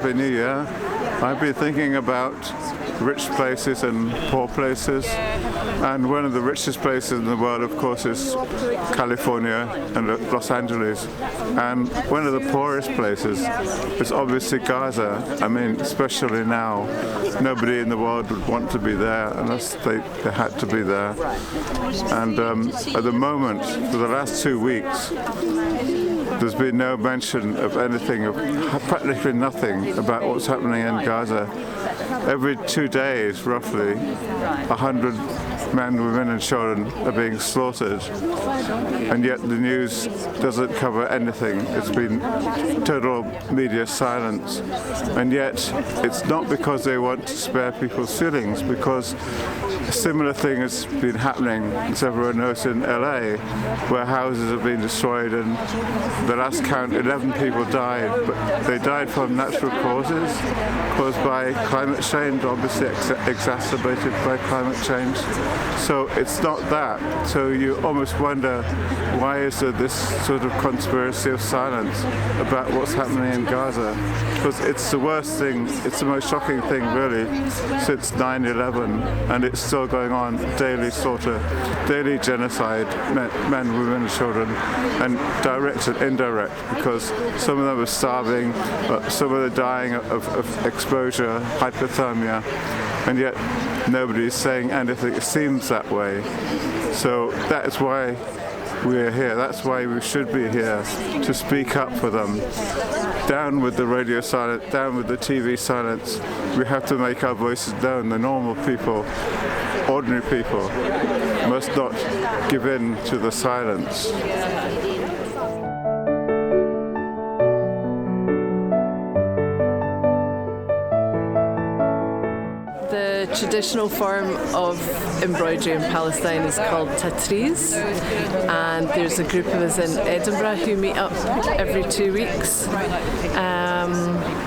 Happy New Year. I've been thinking about rich places and poor places, and one of the richest places in the world, of course, is California and Los Angeles, and one of the poorest places is obviously Gaza. I mean, especially now, nobody in the world would want to be there unless they had to be there. And at the moment, for the last 2 weeks, there's been no mention of anything, of practically nothing about what's happening in Gaza. Every 2 days, roughly, 100 men, women and children are being slaughtered, and yet the news doesn't cover anything. It's been total media silence, and yet it's not because they want to spare people's feelings, because a similar thing has been happening, as everyone knows, in LA, where houses have been destroyed, and the last count, 11 people died, but they died from natural causes, caused by climate change, obviously exacerbated by climate change. So it's not that. So you almost wonder, why is there this sort of conspiracy of silence about what's happening in Gaza? Because it's the worst thing, it's the most shocking thing really since 9/11, and it's still going on. Daily slaughter, daily genocide, men, women and children, and direct and indirect, because some of them are starving, some of them are dying of exposure, hypothermia, and yet nobody's saying anything. It seems that way. So that is why we're here. That's why we should be here, to speak up for them. Down with the radio silence, down with the TV silence. We have to make our voices known. The normal people, ordinary people, must not give in to the silence. The traditional form of embroidery in Palestine is called tatriz, and there's a group of us in Edinburgh who meet up every 2 weeks.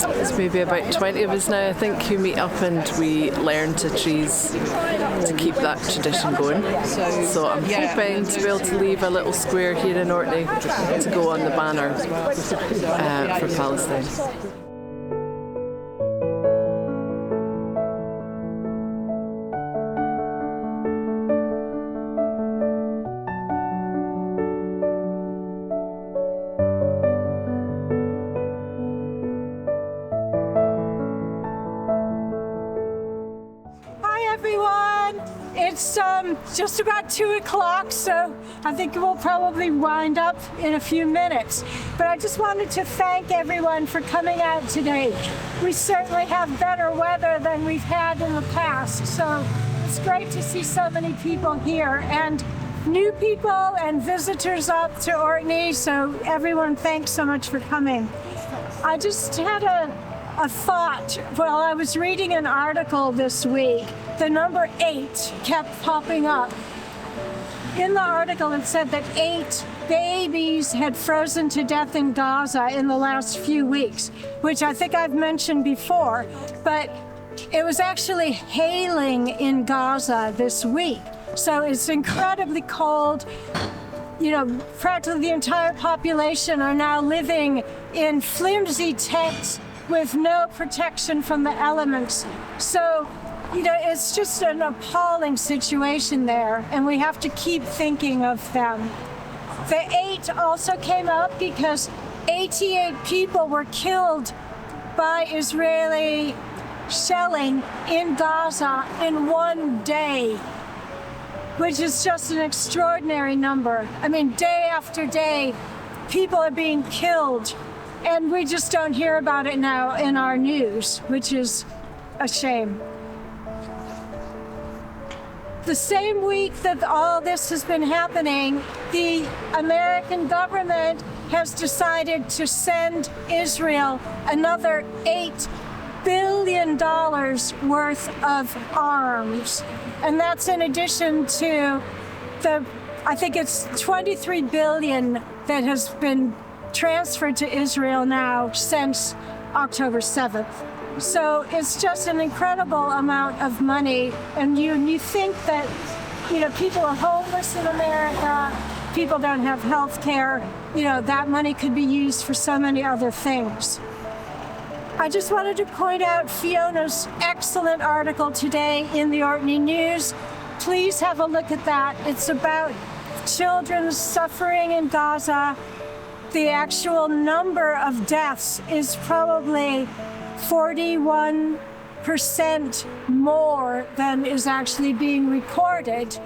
There's maybe about 20 of us now, I think, who meet up and we learn tatriz to keep that tradition going. So I'm hoping to be able to leave a little square here in Orkney to go on the banner for Palestine. It's just about 2 o'clock, so I think we'll probably wind up in a few minutes. But I just wanted to thank everyone for coming out today. We certainly have better weather than we've had in the past, so it's great to see so many people here, and new people and visitors up to Orkney, so everyone, thanks so much for coming. I just had a thought while I was reading an article this week. The number 8 kept popping up. In the article, it said that 8 babies had frozen to death in Gaza in the last few weeks, which I think I've mentioned before, but it was actually hailing in Gaza this week. So it's incredibly cold. You know, practically the entire population are now living in flimsy tents with no protection from the elements. So, you know, it's just an appalling situation there, and we have to keep thinking of them. The 8 also came up because 88 people were killed by Israeli shelling in Gaza in one day, which is just an extraordinary number. I mean, day after day, people are being killed, and we just don't hear about it now in our news, which is a shame. The same week that all this has been happening, the American government has decided to send Israel another $8 billion worth of arms. And that's in addition to I think it's $23 billion that has been transferred to Israel now since October 7th. So it's just an incredible amount of money, and you think that, you know, people are homeless in America, people don't have health care, you know, that money could be used for so many other things. I just wanted to point out Fiona's excellent article today in the Orkney News. Please have a look at that. It's about children suffering in Gaza. The actual number of deaths is probably 41% more than is actually being recorded.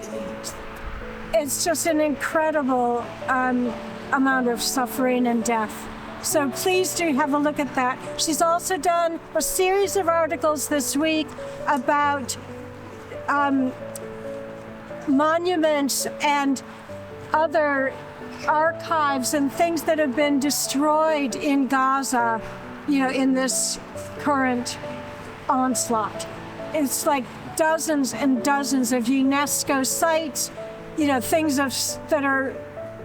It's just an incredible amount of suffering and death. So please do have a look at that. She's also done a series of articles this week about monuments and other archives and things that have been destroyed in Gaza, in this current onslaught. It's like dozens and dozens of UNESCO sites, things that are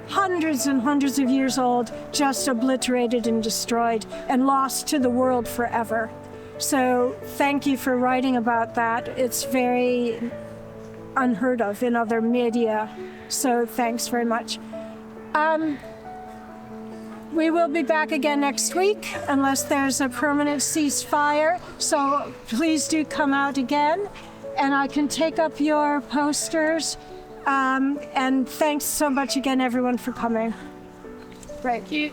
hundreds and hundreds of years old, just obliterated and destroyed and lost to the world forever. So thank you for writing about that. It's very unheard of in other media. So thanks very much. We will be back again next week unless there's a permanent ceasefire. So please do come out again, and I can take up your posters. And thanks so much again, everyone, for coming. Great. Thank you.